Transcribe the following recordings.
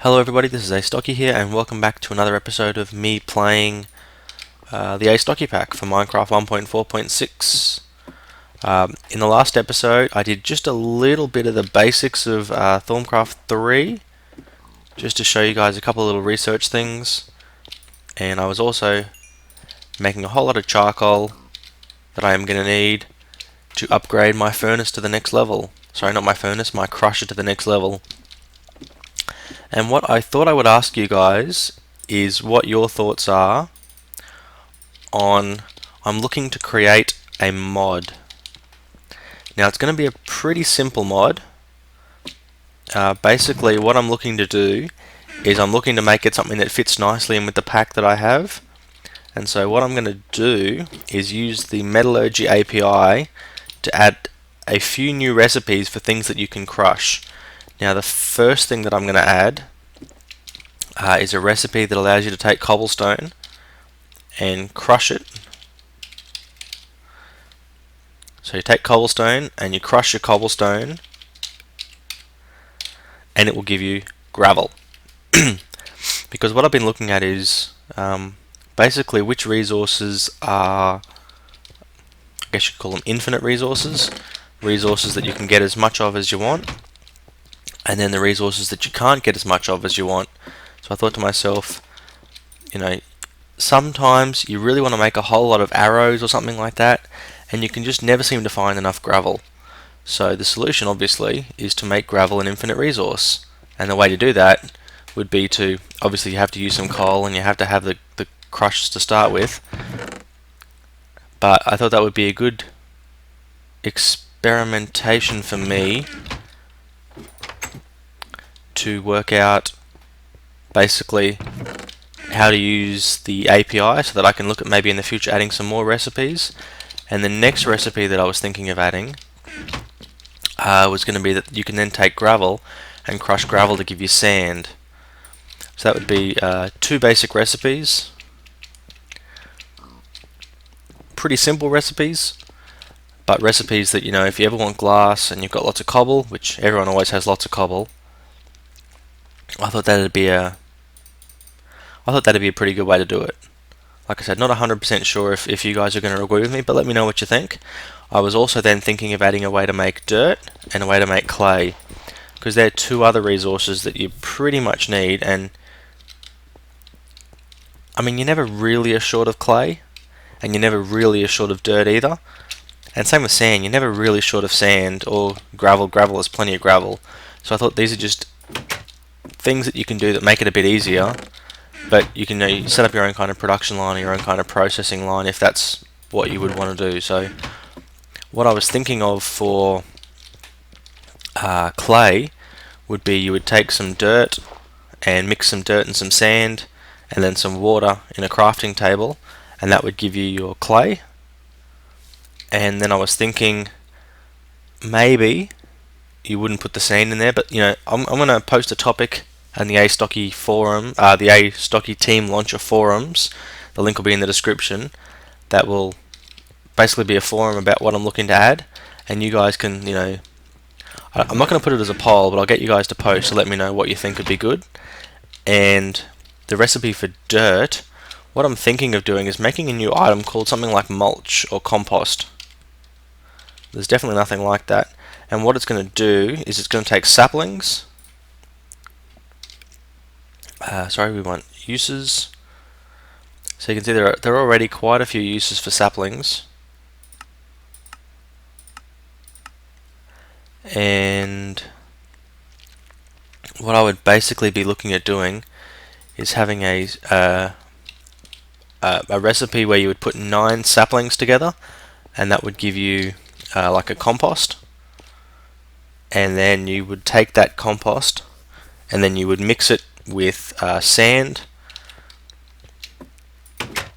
Hello everybody, this is Astocky here, and welcome back to another episode of me playing the Astocky Pack for Minecraft 1.4.6. In the last episode, I did just a little bit of the basics of Thorncraft 3, just to show you guys a couple of little research things, and I was also making a whole lot of charcoal that I am going to need to upgrade my furnace to the next level. Sorry, not my furnace, my crusher to the next level. And what I thought I would ask you guys is what your thoughts are on, I'm looking to create a mod. Now it's going to be a pretty simple mod. Basically what I'm looking to do is I'm looking to make it something that fits nicely in with the pack that I have. And so what I'm going to do is use the Metallurgy API to add a few new recipes for things that you can crush. Now the first thing that I'm going to add is a recipe that allows you to take cobblestone and crush it. So you take cobblestone and you crush your cobblestone and it will give you gravel. Because what I've been looking at is basically which resources are, I guess you could call them infinite resources, resources that you can get as much of as you want, and then the resources that you can't get as much of as you want. So I thought to myself, sometimes you really want to make a whole lot of arrows or something like that, and you can just never seem to find enough gravel. So the solution obviously is to make gravel an infinite resource, and the way to do that would be to, obviously you have to use some coal and you have to have the crushers to start with, but I thought that would be a good experimentation for me to work out basically how to use the API so that I can look at maybe in the future adding some more recipes. And the next recipe that I was thinking of adding was going to be that you can then take gravel and crush gravel to give you sand. So that would be two basic recipes, pretty simple recipes, but recipes that, if you ever want glass and you've got lots of cobble, which everyone always has lots of cobble, I thought that'd be a pretty good way to do it. Like I said, not 100% sure if you guys are going to agree with me, but let me know what you think. I was also then thinking of adding a way to make dirt and a way to make clay, because they're two other resources that you pretty much need. And I mean, you're never really are short of clay, and you're never really are short of dirt either. And same with sand, you're never really short of sand or gravel. Gravel is plenty of gravel. So I thought these are just things that you can do that make it a bit easier, but you can you set up your own kind of production line or your own kind of processing line if that's what you would want to do. So what I was thinking of for clay would be you would take some dirt and mix some dirt and some sand and then some water in a crafting table, and that would give you your clay. And then I was thinking maybe you wouldn't put the sand in there, but I'm going to post a topic in the Astocky forum, the Astocky team launcher forums. The link will be in the description. That will basically be a forum about what I'm looking to add, and you guys can, I'm not going to put it as a poll, but I'll get you guys to post to let me know what you think would be good. And the recipe for dirt, what I'm thinking of doing is making a new item called something like mulch or compost. There's definitely nothing like that. And what it's going to do is it's going to take saplings. We want uses. So you can see there are already quite a few uses for saplings. And what I would basically be looking at doing is having a recipe where you would put 9 saplings together, and that would give you like a compost. And then you would take that compost and then you would mix it with sand,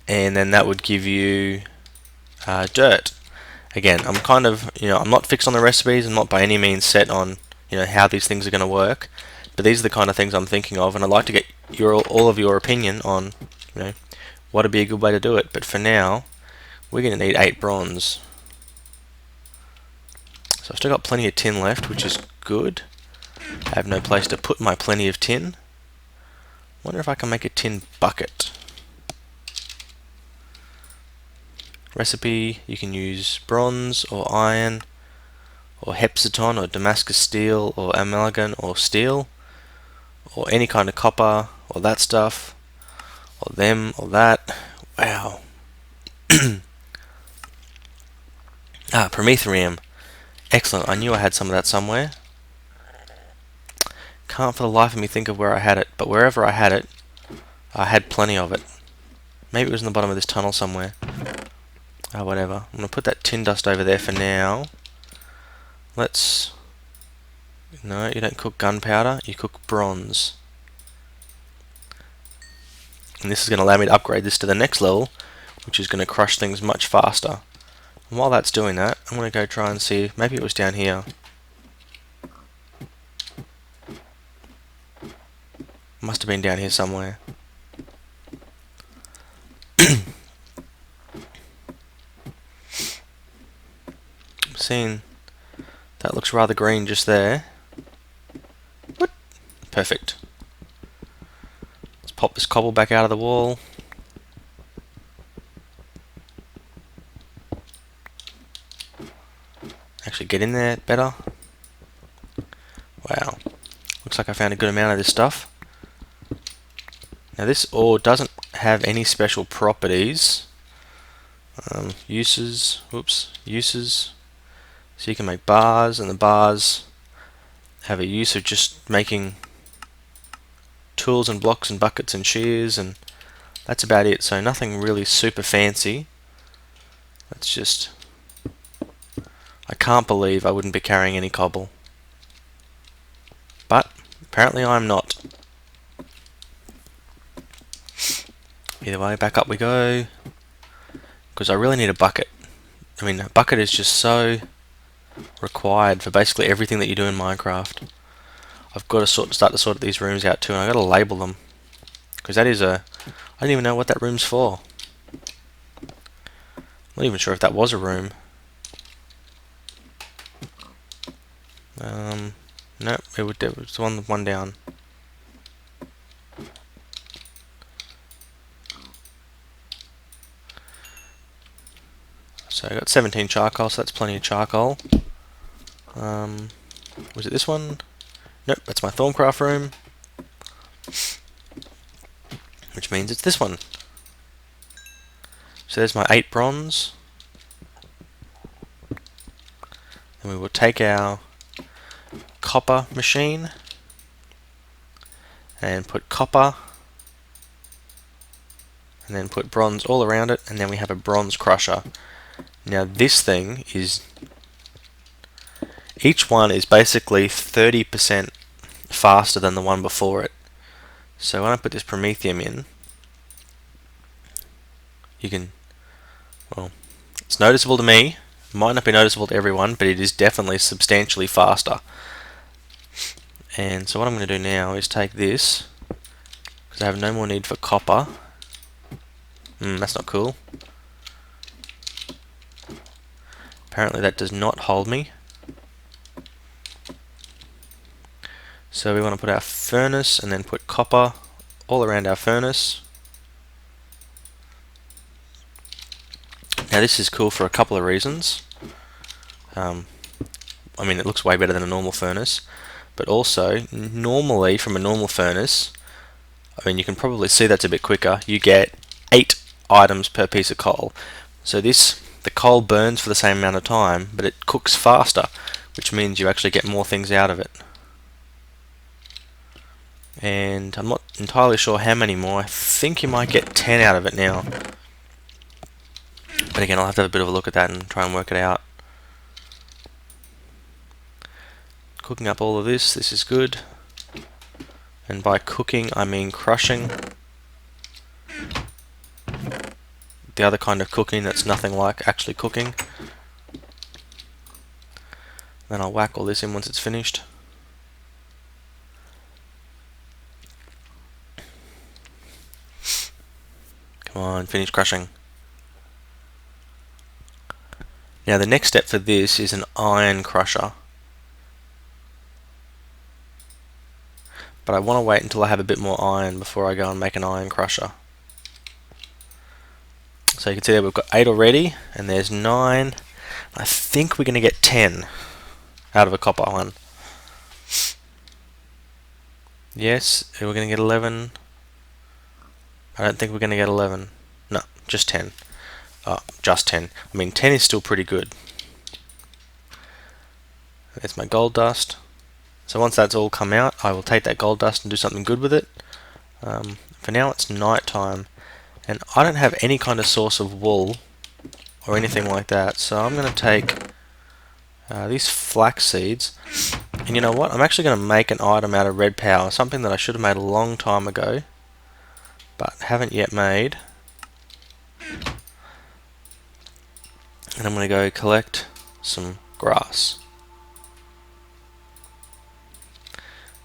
and then that would give you dirt. Again, I'm kind of, I'm not fixed on the recipes. I'm not by any means set on, how these things are going to work. But these are the kind of things I'm thinking of, and I'd like to get all of your opinion on, what would be a good way to do it. But for now, we're going to need 8 bronze. So I've still got plenty of tin left, which is good. I have no place to put my plenty of tin. Wonder if I can make a tin bucket. Recipe, you can use bronze or iron or heptaton or Damascus steel or amalgam or steel or any kind of copper or that stuff or them or that. Wow. Prometheum. Excellent. I knew I had some of that somewhere. Can't for the life of me think of where I had it, but wherever I had it, I had plenty of it. Maybe it was in the bottom of this tunnel somewhere. Whatever. I'm going to put that tin dust over there for now. Let's... No, you don't cook gunpowder, you cook bronze. And this is going to allow me to upgrade this to the next level, which is going to crush things much faster. And while that's doing that, I'm going to go try and see, maybe it was down here. Must have been down here somewhere. I'm seeing that looks rather green just there. What? Perfect. Let's pop this cobble back out of the wall. Actually get in there better. Wow. Looks like I found a good amount of this stuff. Now this ore doesn't have any special properties. Uses. So you can make bars, and the bars have a use of just making tools and blocks and buckets and shears, and that's about it. So nothing really super fancy. Let's just... I can't believe I wouldn't be carrying any cobble. But apparently I'm not. Either way, back up we go. Because I really need a bucket. I mean, a bucket is just so required for basically everything that you do in Minecraft. I've got to start to sort these rooms out too, and I've got to label them. Because that is a... I don't even know what that room's for. I'm not even sure if that was a room. No, it was one down. So I got 17 charcoal, so that's plenty of charcoal. Was it this one? Nope, that's my Thorncraft room. Which means it's this one. So there's my 8 bronze. Then we will take our copper machine and put copper, and then put bronze all around it, and then we have a bronze crusher. Now this thing is... Each one is basically 30% faster than the one before it. So when I put this Prometheum in, you can... Well, it's noticeable to me. Might not be noticeable to everyone, but it is definitely substantially faster. And so what I'm going to do now is take this, because I have no more need for copper. That's not cool. Apparently that does not hold me. So we want to put our furnace and then put copper all around our furnace. Now this is cool for a couple of reasons. I mean, it looks way better than a normal furnace, but also normally from a normal furnace, I mean, you can probably see that's a bit quicker. You get 8 items per piece of coal. So the coal burns for the same amount of time, but it cooks faster, which means you actually get more things out of it. And I'm not entirely sure how many more. I think you might get 10 out of it now. But again, I'll have to have a bit of a look at that and try and work it out. Cooking up all of this is good. And by cooking, I mean crushing. The other kind of cooking that's nothing like actually cooking. Then I'll whack all this in once it's finished. Come on, finish crushing. Now the next step for this is an iron crusher. but I want to wait until I have a bit more iron before I go and make an iron crusher. So you can see that we've got 8 already, and there's 9. I think we're going to get 10 out of a copper one. Yes, we're going to get 11. I don't think we're going to get 11. No, just 10. Oh, just 10. I mean, 10 is still pretty good. There's my gold dust. So once that's all come out, I will take that gold dust and do something good with it. For now it's night time, and I don't have any kind of source of wool or anything like that, so I'm going to take these flax seeds, and you know what, I'm actually going to make an item out of red power, something that I should have made a long time ago but haven't yet made. And I'm going to go collect some grass.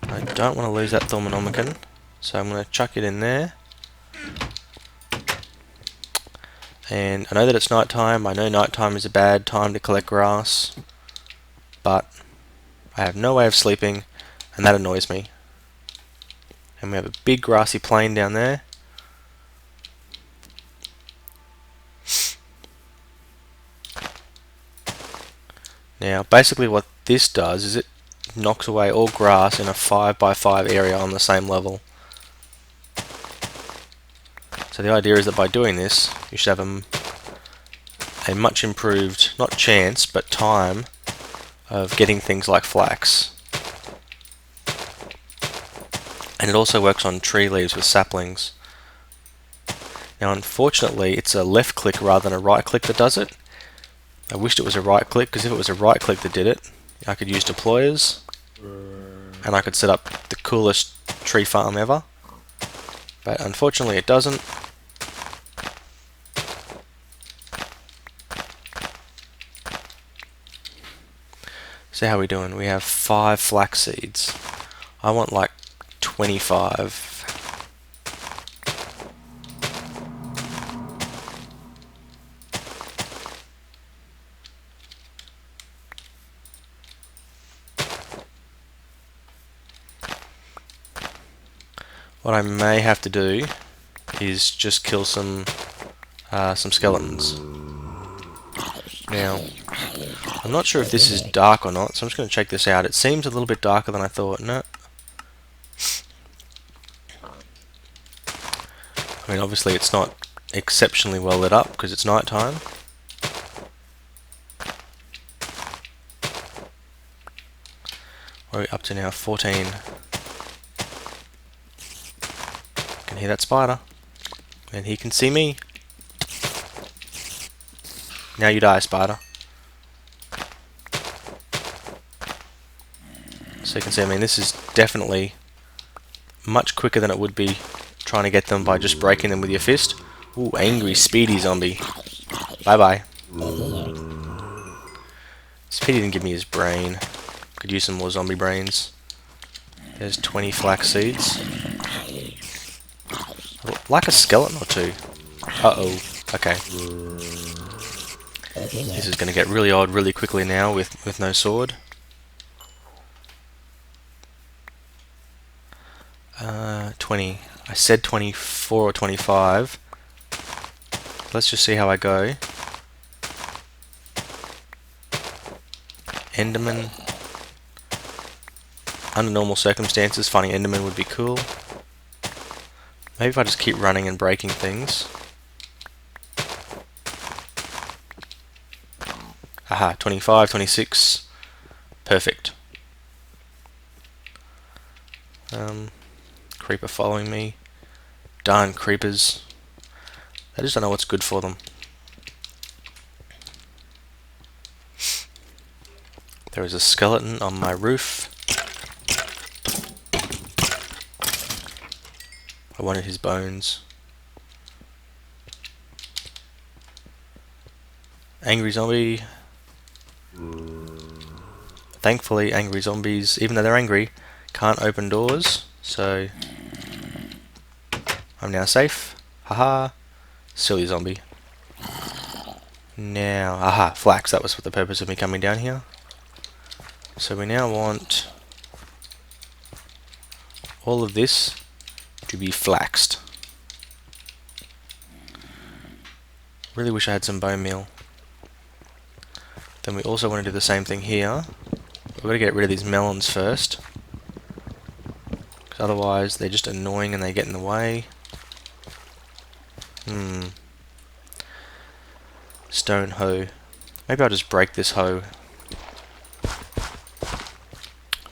I don't want to lose that Thormonomicon, so I'm going to chuck it in there. And I know that it's night time. I know night time is a bad time to collect grass, but I have no way of sleeping, and that annoys me. And we have a big grassy plain down there. Now basically what this does is it knocks away all grass in a 5x5 area on the same level. So the idea is that by doing this you should have a much improved, not chance, but time of getting things like flax. And it also works on tree leaves with saplings. Now unfortunately it's a left click rather than a right click that does it. I wished it was a right click, because if it was a right click that did it, I could use deployers and I could set up the coolest tree farm ever. But unfortunately it doesn't. So how are we doing? We have 5 flax seeds. I want like 25. What I may have to do is just kill some skeletons. Now, I'm not sure if this is dark or not, so I'm just going to check this out. It seems a little bit darker than I thought. No. I mean, obviously it's not exceptionally well lit up because it's night time. What are we up to now? 14. Can hear that spider. And he can see me. Now you die, spider. So you can see, I mean, this is definitely much quicker than it would be trying to get them by just breaking them with your fist. Ooh, angry, speedy zombie. Bye-bye. Speedy didn't give me his brain. Could use some more zombie brains. There's 20 flax seeds. Like a skeleton or two. Uh-oh. Okay. This is going to get really odd really quickly now with no sword. 20. I said 24 or 25. Let's just see how I go. Enderman. Under normal circumstances, finding Enderman would be cool. Maybe if I just keep running and breaking things. Aha, 25, 26. Perfect. Creeper following me. Darn creepers. I just don't know what's good for them. There is a skeleton on my roof. I wanted his bones. Angry zombie. Thankfully, angry zombies, even though they're angry, can't open doors, so I'm now safe. Haha. Silly zombie. Now, aha, flax, that was for the purpose of me coming down here. So we now want all of this to be flaxed. Really wish I had some bone meal. Then we also want to do the same thing here. We've got to get rid of these melons first, because otherwise they're just annoying and they get in the way. Stone hoe. Maybe I'll just break this hoe.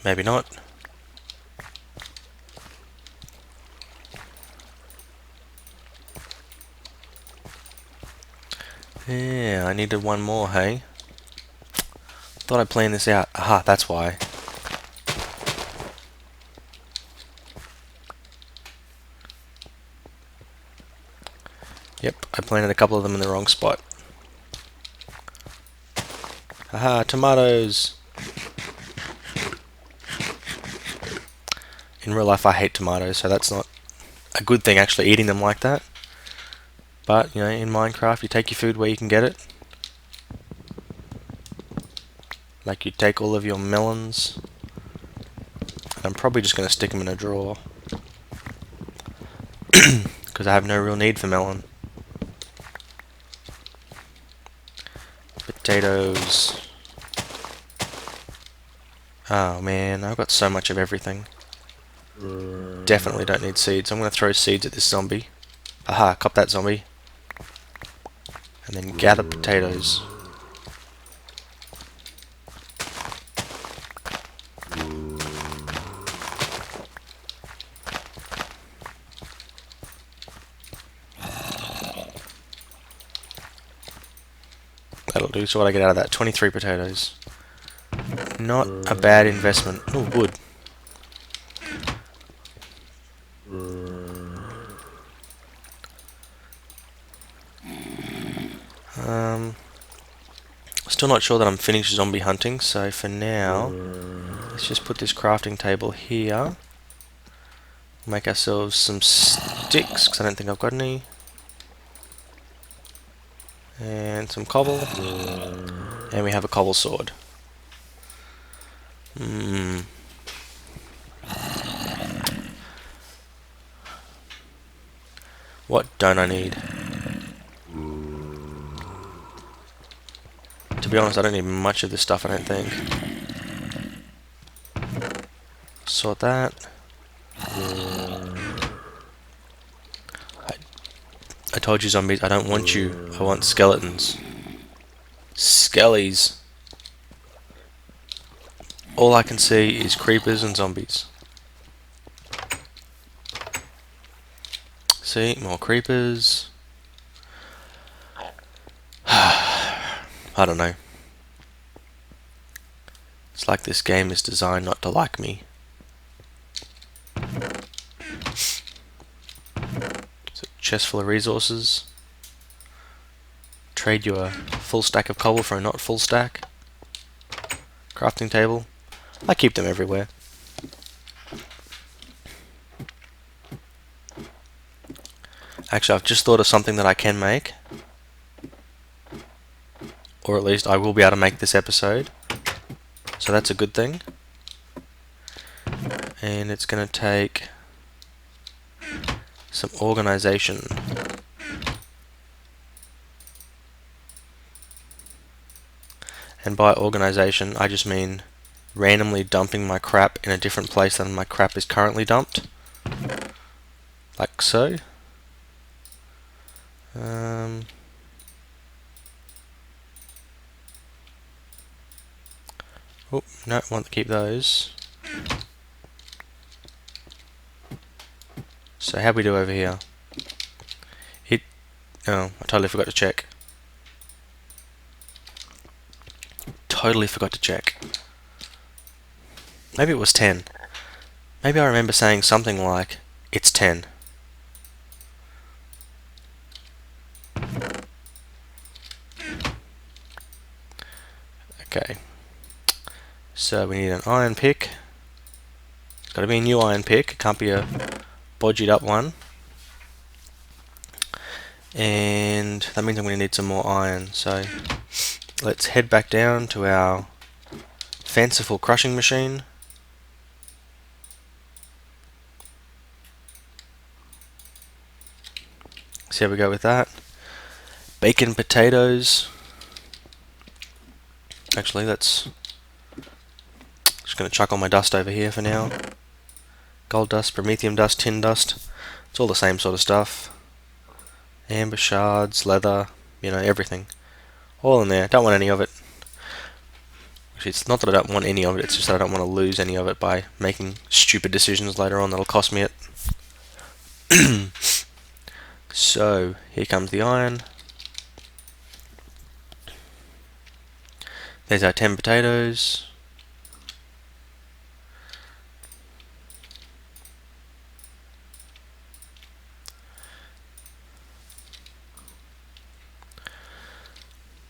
Maybe not. Yeah, I needed one more, hey? Thought I planned this out. Aha, that's why. Yep, I planted a couple of them in the wrong spot. Aha, tomatoes! In real life I hate tomatoes, so that's not a good thing actually eating them like that. But, you know, in Minecraft you take your food where you can get it. Like you take all of your melons. I'm probably just going to stick them in a drawer. Because I have no real need for melon. Potatoes. Oh man, I've got so much of everything. Definitely don't need seeds. I'm going to throw seeds at this zombie. Aha, cop that zombie. And then gather potatoes. That'll do. So what I get out of that? 23 potatoes. Not a bad investment. Oh, wood. Still not sure that I'm finished zombie hunting, so for now, let's just put this crafting table here. Make ourselves some sticks, because I don't think I've got any. And some cobble. And we have a cobble sword. What don't I need? To be honest, I don't need much of this stuff, I don't think. Sort that. I told you, zombies, I don't want you. I want skeletons. Skellies. All I can see is creepers and zombies. See, more creepers. I don't know. It's like this game is designed not to like me. So, chest full of resources. Trade you a full stack of cobble for a not full stack. Crafting table. I keep them everywhere. Actually, I've just thought of something that I can make. Or at least I will be able to make this episode. So that's a good thing. And it's going to take some organization. And by organization, I just mean randomly dumping my crap in a different place than my crap is currently dumped. Like so. Oh, no, I want to keep those. So how we do over here? Oh, I totally forgot to check. Totally forgot to check. Maybe it was 10. Maybe I remember saying something like, it's 10. Okay. So we need an iron pick. It's got to be a new iron pick. It can't be a bodged up one. And that means I'm going to need some more iron. So let's head back down to our fanciful crushing machine. See how we go with that. Bacon potatoes. Actually, let's just going to chuck all my dust over here for now. Gold dust, promethium dust, tin dust. It's all the same sort of stuff. Amber shards, leather, you know, everything. All in there. Don't want any of it. Actually, it's not that I don't want any of it, it's just that I don't want to lose any of it by making stupid decisions later on that'll cost me it. So, here comes the iron. There's our 10 potatoes.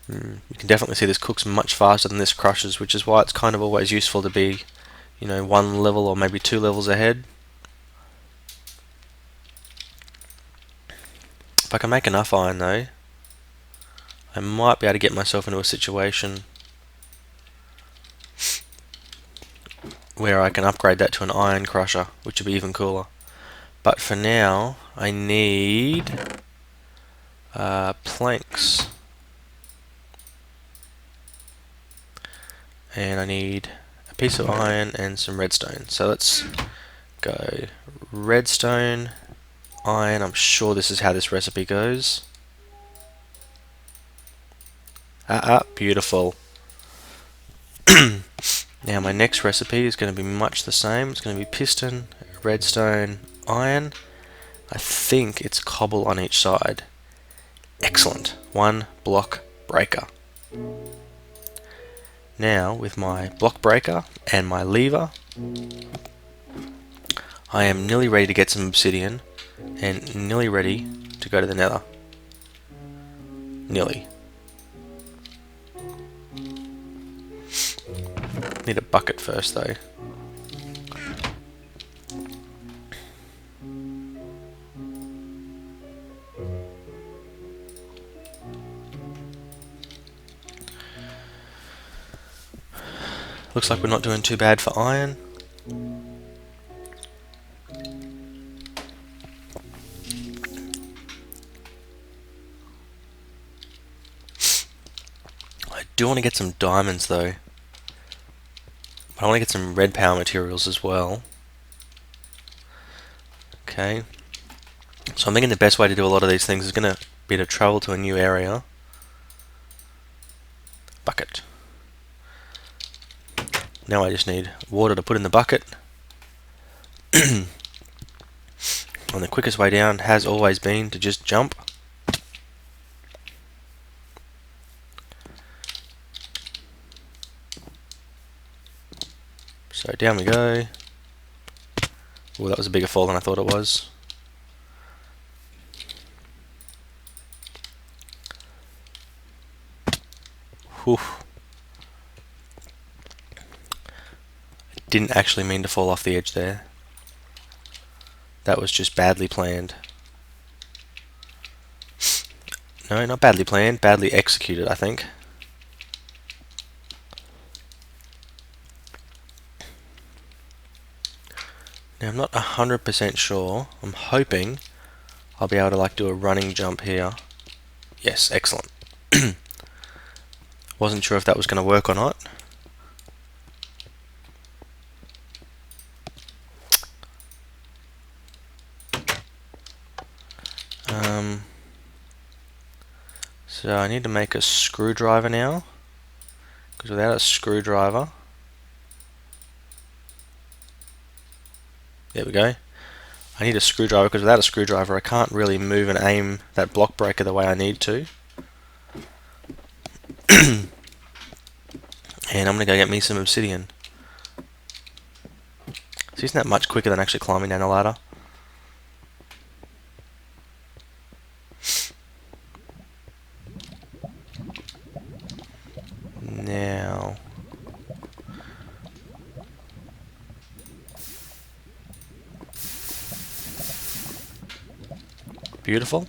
You can definitely see this cooks much faster than this crushes, which is why it's kind of always useful to be, you know, one level or maybe 2 levels ahead. If I can make enough iron though, I might be able to get myself into a situation where I can upgrade that to an iron crusher, which would be even cooler. But for now, I need planks. And I need a piece of iron and some redstone. So let's go redstone, iron. I'm sure this is how this recipe goes. Beautiful. Now my next recipe is going to be much the same. It's going to be piston, redstone, iron. I think it's cobble on each side. Excellent. 1 block breaker. Now with my block breaker and my lever, I am nearly ready to get some obsidian and nearly ready to go to the nether. Nearly. Need a bucket first though. Looks like we're not doing too bad for iron. I do want to get some diamonds though. I want to get some red power materials as well. Okay. So I'm thinking the best way to do a lot of these things is going to be to travel to a new area. Bucket. Now I just need water to put in the bucket. And the quickest way down has always been to just jump. So down we go. Oh, that was a bigger fall than I thought it was. Whew. Didn't actually mean to fall off the edge there. That was just badly planned. No, not badly planned, badly executed, I think. Now I'm not 100% sure. I'm hoping I'll be able to like do a running jump here. Yes, excellent. Wasn't sure if that was going to work or not. So I need to make a screwdriver now, because without a screwdriver, there we go. I need a screwdriver because without a screwdriver I can't really move and aim that block breaker the way I need to. And I'm going to go get me some obsidian. So isn't that much quicker than actually climbing down a ladder? Now, beautiful.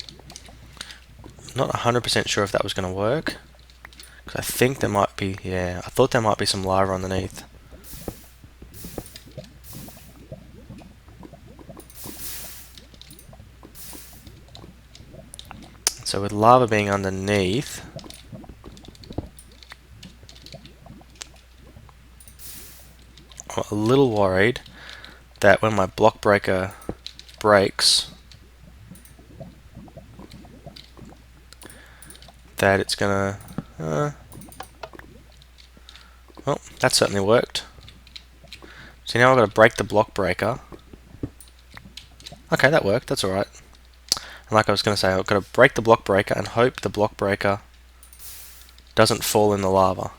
Not 100% sure if that was going to work, because I think there might be, yeah, I thought there might be some lava underneath. So with lava being underneath, I'm a little worried that when my block breaker breaks, that it's gonna... well, that certainly worked. So now I've got to break the block breaker. Okay, that worked, that's alright. And like I was going to say, I've got to break the block breaker and hope the block breaker doesn't fall in the lava.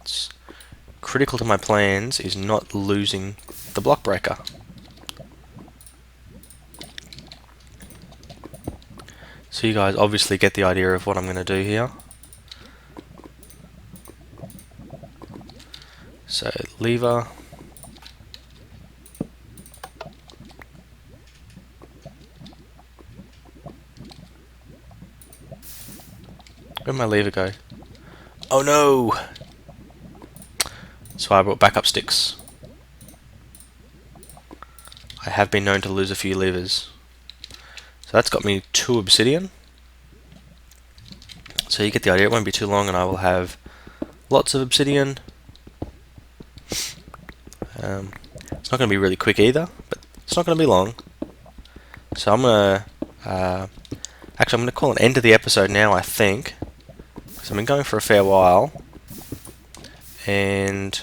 It's critical to my plans is not losing the block breaker. So you guys obviously get the idea of what I'm going to do here. So lever, where'd my lever go? Oh no! So I brought backup sticks. I have been known to lose a few levers. So that's got me 2 obsidian. So you get the idea, it won't be too long and I will have lots of obsidian. It's not going to be really quick either, but it's not going to be long. So I'm going to... actually, I'm going to call an end to the episode now, I think. Because I've been going for a fair while. And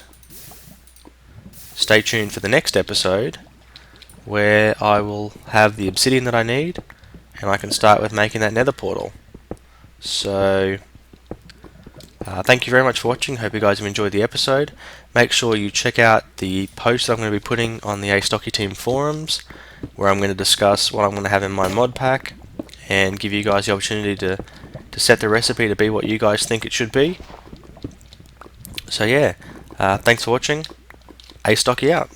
stay tuned for the next episode, where I will have the obsidian that I need, and I can start with making that nether portal. So... thank you very much for watching. Hope you guys have enjoyed the episode. Make sure you check out the post I'm going to be putting on the Astocky team forums, where I'm going to discuss what I'm going to have in my mod pack and give you guys the opportunity to set the recipe to be what you guys think it should be. So yeah, thanks for watching. Astocky out.